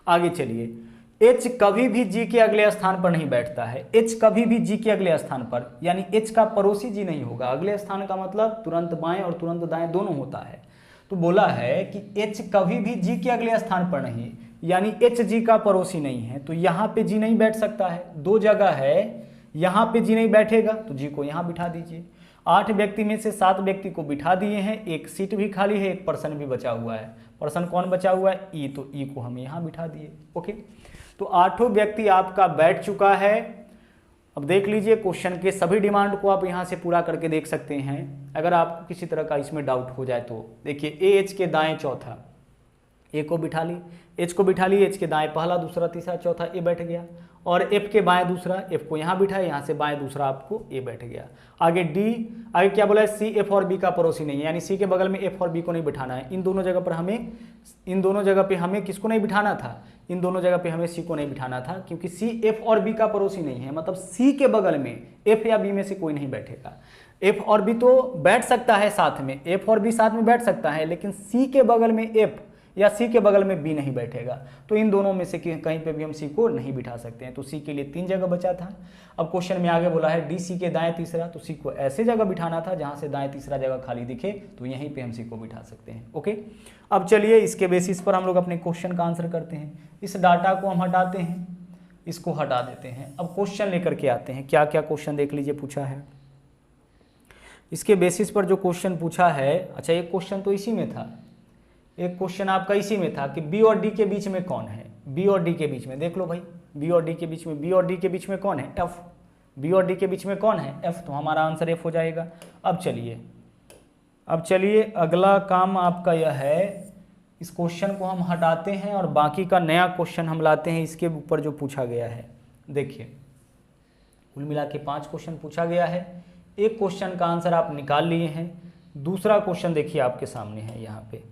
आगे चलिए। एच कभी भी जी के अगले स्थान पर नहीं बैठता है। एच कभी भी जी के अगले स्थान पर, यानी एच का पड़ोसी जी नहीं होगा। अगले स्थान का मतलब तुरंत बाएं और तुरंत दाएं दोनों होता है। तो बोला है कि एच कभी भी जी के अगले स्थान पर नहीं, यानी एच जी का पड़ोसी नहीं है। तो यहाँ पे जी नहीं बैठ सकता है। 2 जगह है, यहाँ पे जी नहीं बैठेगा तो जी को यहाँ बिठा दीजिए। 8 व्यक्ति में से 7 व्यक्ति को बिठा दिए हैं, 1 सीट भी खाली है, 1 पर्सन भी बचा हुआ है। पर्सन कौन बचा हुआ है? ई। तो ई को हम यहाँ बिठा दिए। ओके, तो 8 व्यक्ति आपका बैठ चुका है। अब देख लीजिए क्वेश्चन के सभी डिमांड को आप यहाँ से पूरा करके देख सकते हैं। अगर आपको किसी तरह का इसमें डाउट हो जाए तो देखिए, ए एच के दाएं चौथा, ए को बिठा ली, एच को बिठा ली, एच के दाएं पहला दूसरा तीसरा चौथा ए बैठ गया, और एफ के बाएं दूसरा, एफ को यहाँ बिठाए, यहाँ से बाएं दूसरा आपको ए बैठ गया। आगे डी, आगे क्या बोला है? सी एफ और बी का पड़ोसी नहीं है, यानी सी के बगल में एफ और बी को नहीं बिठाना है। इन दोनों जगह पर हमें, इन दोनों जगह पे हमें किसको नहीं बिठाना था? इन दोनों जगह पे हमें सी को नहीं बिठाना था, क्योंकि सी एफ और बी का पड़ोसी नहीं है। मतलब सी के बगल में एफ या बी में से कोई नहीं बैठेगा। एफ और बी तो बैठ सकता है साथ में, एफ और बी साथ में बैठ सकता है, लेकिन सी के बगल में एफ या सी के बगल में बी नहीं बैठेगा। तो इन दोनों में से कहीं पे भी हम सी को नहीं बिठा सकते हैं। तो सी के लिए 3 जगह बचा था। अब क्वेश्चन में आगे बोला है डी सी के दाएं तीसरा, तो सी को ऐसे जगह बिठाना था जहां से दाएं तीसरा जगह खाली दिखे, तो यहीं पे हम सी को बिठा सकते हैं। ओके, अब चलिए इसके बेसिस पर हम लोग अपने क्वेश्चन का आंसर करते हैं। इस डाटा को हम हटाते हैं, इसको हटा देते हैं। अब क्वेश्चन लेकर के आते हैं। क्या क्या क्वेश्चन देख लीजिए पूछा है। इसके बेसिस पर जो क्वेश्चन पूछा है, अच्छा एक क्वेश्चन तो इसी में था, एक क्वेश्चन आपका इसी में था कि बी और डी के बीच में कौन है? बी और डी के बीच में देख लो भाई, बी और डी के बीच में, बी और डी के बीच में कौन है? एफ। बी और डी के बीच में कौन है? एफ। तो हमारा आंसर एफ हो जाएगा। अब चलिए अगला काम आपका यह है, इस क्वेश्चन को हम हटाते हैं और बाकी का नया क्वेश्चन हम लाते हैं इसके ऊपर जो पूछा गया है। देखिए कुल मिला के 5 क्वेश्चन पूछा गया है। एक क्वेश्चन का आंसर आप निकाल लिए हैं। दूसरा क्वेश्चन देखिए आपके सामने है यहाँ पे।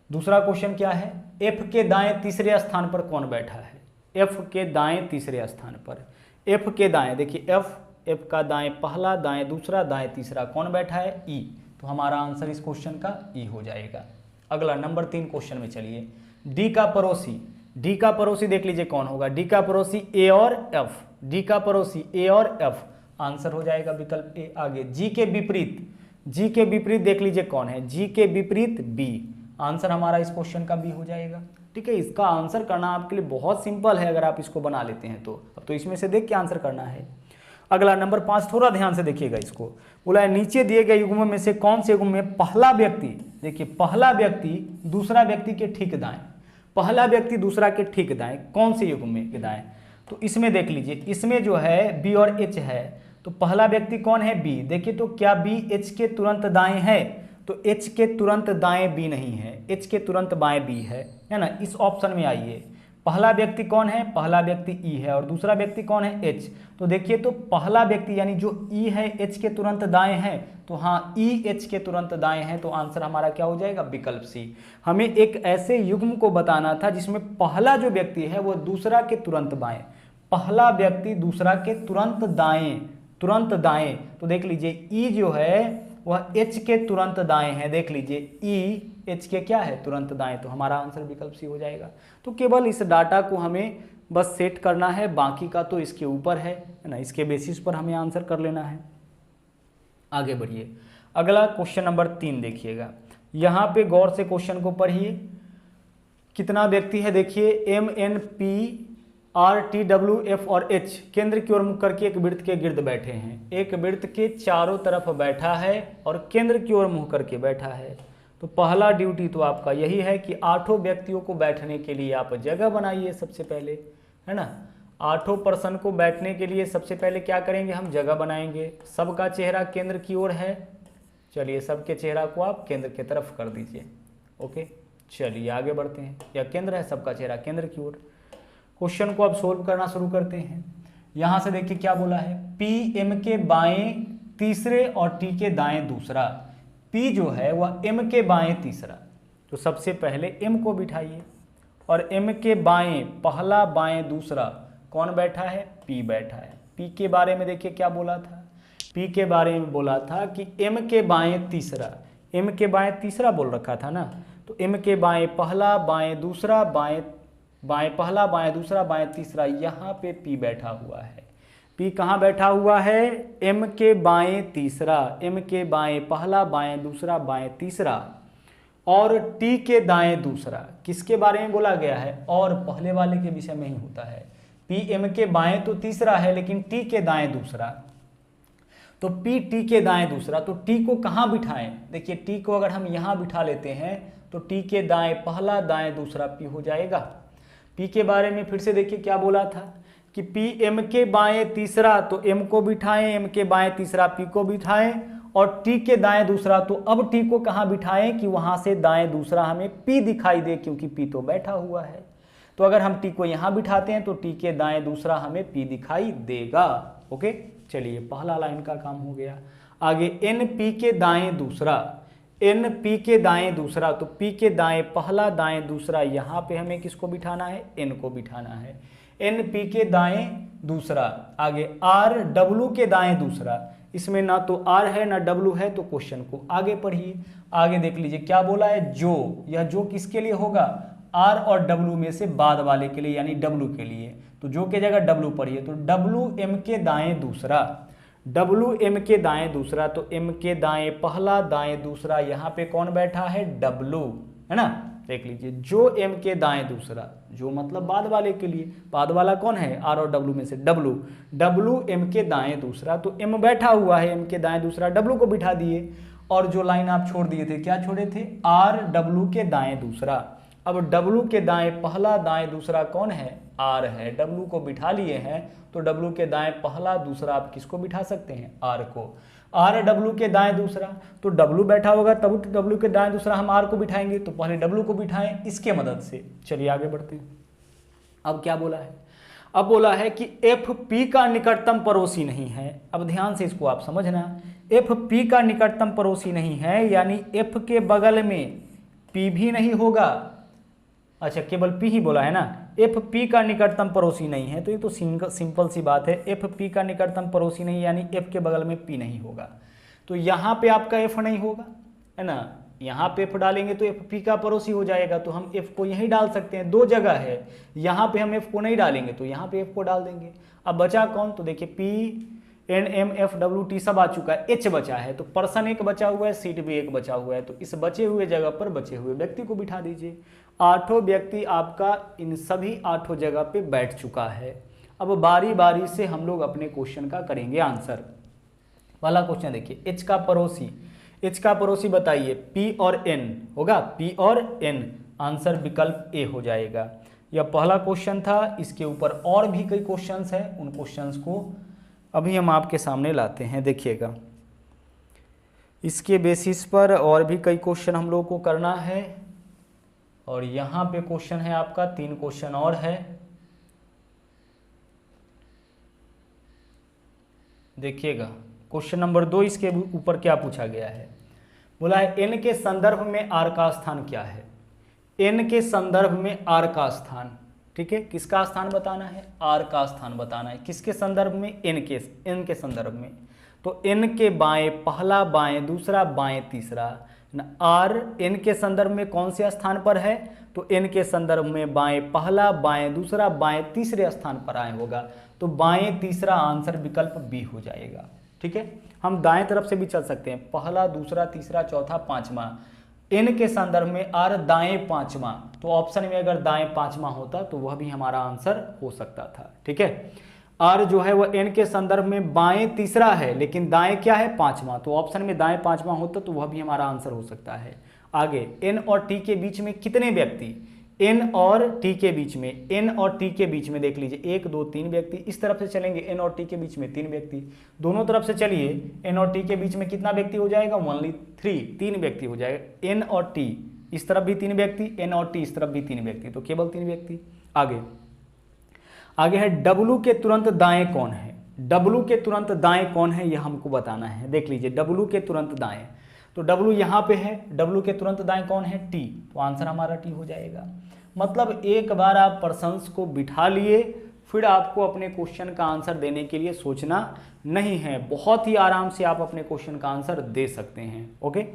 दूसरा क्वेश्चन क्या है? एफ के दाएं तीसरे स्थान पर कौन बैठा है? एफ के दाएं तीसरे स्थान पर, एफ के दाएं, देखिए एफ का दाएं पहला, दाएं दूसरा, दाएं तीसरा कौन बैठा है? ई। तो हमारा आंसर इस क्वेश्चन का ई हो जाएगा। अगला नंबर 3 क्वेश्चन में चलिए। डी का पड़ोसी, डी का पड़ोसी देख लीजिए कौन होगा? डी का पड़ोसी ए और एफ, डी का पड़ोसी ए और एफ। आंसर हो जाएगा विकल्प ए। आगे जी के विपरीत, जी के विपरीत देख लीजिए कौन है, जी के विपरीत बी। आंसर हमारा इस क्वेश्चन का बी हो जाएगा। ठीक है, इसका आंसर करना आपके लिए बहुत सिंपल है अगर आप इसको बना लेते हैं तो। अब तो इसमें से देख के आंसर करना है। अगला नंबर 5, थोड़ा ध्यान से देखिएगा इसको। बोला है नीचे दिए गए युग्म में से कौन से युग्म में पहला व्यक्ति, देखिए पहला व्यक्ति दूसरा व्यक्ति के ठीक दाएं, पहला व्यक्ति दूसरा के ठीक दाएं, कौन से युग्म में दाएं? तो इसमें देख लीजिए, इसमें जो है बी और एच है, तो पहला व्यक्ति कौन है? बी। देखिए तो क्या बी एच के तुरंत दाएं है? तो एच के तुरंत दाएं बी नहीं है, एच के तुरंत बाएं बी है ना। इस ऑप्शन में आइए, पहला व्यक्ति कौन है? पहला व्यक्ति ई है और दूसरा व्यक्ति कौन है? एच। तो देखिए तो पहला व्यक्ति यानी जो ई है एच के तुरंत दाएं है, तो हाँ ई एच के तुरंत दाएं है, तो आंसर हमारा क्या हो जाएगा? विकल्प सी। हमें एक ऐसे युग्म को बताना था जिसमें पहला जो व्यक्ति है वो दूसरा के तुरंत बाएं, पहला व्यक्ति दूसरा के तुरंत दाएं, तुरंत दाएं। तो देख लीजिए ई जो है वह एच के तुरंत दाएं है, देख लीजिए ई एच के क्या है? तुरंत दाएं। तो हमारा आंसर विकल्प सी हो जाएगा। तो केवल इस डाटा को हमें बस सेट करना है, बाकी का तो इसके ऊपर है ना, इसके बेसिस पर हमें आंसर कर लेना है। आगे बढ़िए, अगला क्वेश्चन नंबर 3 देखिएगा। यहाँ पे गौर से क्वेश्चन को पढ़िए। कितना व्यक्ति है? देखिए M N P R T W F और एच केंद्र की ओर मुख करके एक वृत्त के गिर्द बैठे हैं। एक वृत्त के चारों तरफ बैठा है और केंद्र की ओर मुंह करके बैठा है। तो पहला ड्यूटी तो आपका यही है कि 8 व्यक्तियों को बैठने के लिए आप जगह बनाइए सबसे पहले, है ना। 8 पर्सन को बैठने के लिए सबसे पहले क्या करेंगे? हम जगह बनाएंगे। सबका चेहरा केंद्र की ओर है, चलिए सबके चेहरा को आप केंद्र की तरफ कर दीजिए। ओके, चलिए आगे बढ़ते हैं। या केंद्र है, सबका चेहरा केंद्र की ओर। क्वेश्चन को अब सोल्व करना शुरू करते हैं। यहां से देखिए क्या बोला है, पी एम के बाएं तीसरे और टी के दाएं दूसरा। पी जो है वह एम के बाएं तीसरा, तो सबसे पहले एम को बिठाइए और एम के बाएं पहला बाएं दूसरा कौन बैठा है? पी बैठा है। पी के बारे में देखिए क्या बोला था, पी के बारे में बोला था कि एम के बाएं तीसरा, एम के बाएं तीसरा बोल रखा था ना, तो एम के बाएं पहला बाएं दूसरा, बाएं बाएं पहला बाएं दूसरा बाएं तीसरा, यहाँ पे पी बैठा हुआ है। पी कहाँ बैठा हुआ है? एम के बाएं तीसरा, एम के बाएं पहला बाएं दूसरा बाएं तीसरा और टी के दाएं दूसरा। किसके बारे में बोला गया है? और पहले वाले के विषय में ही होता है। पी एम के बाएं तो तीसरा है लेकिन टी के दाएं दूसरा, तो पी टी के दाएं दूसरा। तो टी को कहाँ बिठाएं? देखिए टी को अगर हम यहाँ बिठा लेते हैं तो टी के दाएं पहला दाएं दूसरा पी हो जाएगा। पी के बारे में फिर से देखिए क्या बोला था कि पी एम के बाएं तीसरा, तो एम को बिठाएं, एम के बाएं तीसरा पी को बिठाएं और टी के दाएं दूसरा। तो अब टी को कहाँ बिठाएं कि वहां से दाएं दूसरा हमें पी दिखाई दे, क्योंकि पी तो बैठा हुआ है। तो अगर हम टी को यहाँ बिठाते हैं तो टी के दाएं दूसरा हमें पी दिखाई देगा। ओके, चलिए पहला लाइन का काम हो गया। आगे एन पी के दाएं दूसरा, एन पी के दाएं दूसरा, तो पी के दाएं पहला दाएं दूसरा, यहाँ पे हमें किसको बिठाना है? एन को बिठाना है। एन पी के दाएं दूसरा। आगे आर डब्लू के दाएं दूसरा, इसमें ना तो आर है ना डब्लू है, तो क्वेश्चन को आगे पढ़िए। आगे देख लीजिए क्या बोला है, जो, यह जो किसके लिए होगा? आर और डब्लू में से बाद वाले के लिए, यानी डब्लू के लिए। तो जो के जगह डब्लू पढ़िए, तो डब्लू एम के दाएं दूसरा, डब्लू एम के दाएं दूसरा, तो एम के दाएं पहला दाएं दूसरा, यहाँ पे कौन बैठा है? डब्लू, है ना। देख लीजिए जो एम के दाएं दूसरा, जो मतलब बाद वाले के लिए, बाद वाला कौन है? आर और डब्लू में से डब्लू, डब्लू एम के दाएं दूसरा, तो एम बैठा हुआ है, एम के दाएं दूसरा, डब्लू को बिठा दिए। और जो लाइन आप छोड़ दिए थे, क्या छोड़े थे? आर डब्लू के दाएं दूसरा। अब डब्लू के दाएं पहला दाएं दूसरा कौन है? आर है। डब्लू को बिठा लिए हैं तो डब्लू के दाएं पहला दूसरा आप किसको बिठा सकते हैं? आर को। आर डब्लू के दाएं दूसरा, तो डब्लू बैठा होगा तब डब्लू के दाएं दूसरा हम आर को बिठाएंगे, तो पहले डब्लू को बिठाएं इसके मदद से। चलिए आगे बढ़ते हैं। अब क्या बोला है? अब बोला है कि एफ पी का निकटतम पड़ोसी नहीं है। अब ध्यान से इसको आप समझना, एफ पी का निकटतम पड़ोसी नहीं है, यानी एफ के बगल में पी भी नहीं होगा। अच्छा, केवल पी ही बोला है ना, एफ पी का निकटतम पड़ोसी नहीं है, तो ये तो सिंपल सी बात है। एफ पी का निकटतम पड़ोसी नहीं, यानी एफ के बगल में पी नहीं होगा, तो यहाँ पे आपका एफ नहीं होगा, है ना। यहाँ पे एफ डालेंगे तो एफ पी का पड़ोसी हो जाएगा, तो हम एफ को यहीं डाल सकते हैं। 2 जगह है, यहाँ पे हम एफ को नहीं डालेंगे तो यहाँ पे एफ को डाल देंगे। अब बचा कौन? तो देखिए पी NMFWT सब आ चुका है, H बचा है, तो पर्सन एक बचा हुआ है, सीट भी एक बचा हुआ है, तो इस बचे हुए जगह पर बचे हुए व्यक्ति को बिठा दीजिए। 8 व्यक्ति आपका इन सभी 8 जगह पे बैठ चुका है। अब बारी बारी से हम लोग अपने क्वेश्चन का करेंगे आंसर। पहला क्वेश्चन देखिए, एच का पड़ोसी बताइए, P और N होगा, P और N, आंसर विकल्प ए हो जाएगा। यह पहला क्वेश्चन था। इसके ऊपर और भी कई क्वेश्चंस हैं, उन क्वेश्चंस को अभी हम आपके सामने लाते हैं, देखिएगा। इसके बेसिस पर और भी कई क्वेश्चन हम लोगों को करना है, और यहाँ पे क्वेश्चन है आपका 3 क्वेश्चन और है। देखिएगा क्वेश्चन नंबर 2, इसके ऊपर क्या पूछा गया है, बोला है n के संदर्भ में r का स्थान क्या है। n के संदर्भ में r का स्थान, ठीक है, किसका स्थान बताना है, r का स्थान बताना है। किसके संदर्भ में, n के संदर्भ में। तो n के बाएं पहला, बाएं दूसरा, बाएं तीसरा, r n के संदर्भ में कौन से स्थान पर है, तो n के संदर्भ में बाएं पहला, बाएं दूसरा, बाएं तीसरे स्थान पर आए होगा, तो बाएं तीसरा, आंसर विकल्प बी हो जाएगा। ठीक है, हम दाएं तरफ से भी चल सकते हैं, पहला, दूसरा, तीसरा, चौथा, पांचवा। n के संदर्भ में r दाएं पांचवा, तो ऑप्शन में अगर दाएं पांचवा होता तो वह भी हमारा आंसर हो सकता था। ठीक है, r जो है वह n के संदर्भ में बाएं तीसरा है, लेकिन दाएं क्या है, पांचवा, तो ऑप्शन में दाएं पांचवा होता तो वह भी हमारा आंसर हो सकता है। आगे, n और t के बीच में कितने व्यक्ति, n और t के बीच में, n और t के बीच में देख लीजिए 1 2 3 व्यक्ति। इस तरफ से चलेंगे, n और t के बीच में 3 व्यक्ति। दोनों तरफ से चलिए, n और t के बीच में कितना व्यक्ति हो जाएगा, ओनली 3 व्यक्ति हो जाएगा। n और t इस तरफ भी 3 व्यक्ति, n और t इस तरफ भी 3 व्यक्ति, तो केवल 3 व्यक्ति। आगे है W के तुरंत दाएं कौन है। W के तुरंत दाएं कौन है, यह हमको बताना है। देख लीजिए, W के तुरंत दाएं, तो W यहाँ पे है, W के तुरंत दाएं कौन है, T, तो आंसर हमारा T हो जाएगा। मतलब एक बार आप पर्सन्स को बिठा लिए, फिर आपको अपने क्वेश्चन का आंसर देने के लिए सोचना नहीं है, बहुत ही आराम से आप अपने क्वेश्चन का आंसर दे सकते हैं। ओके।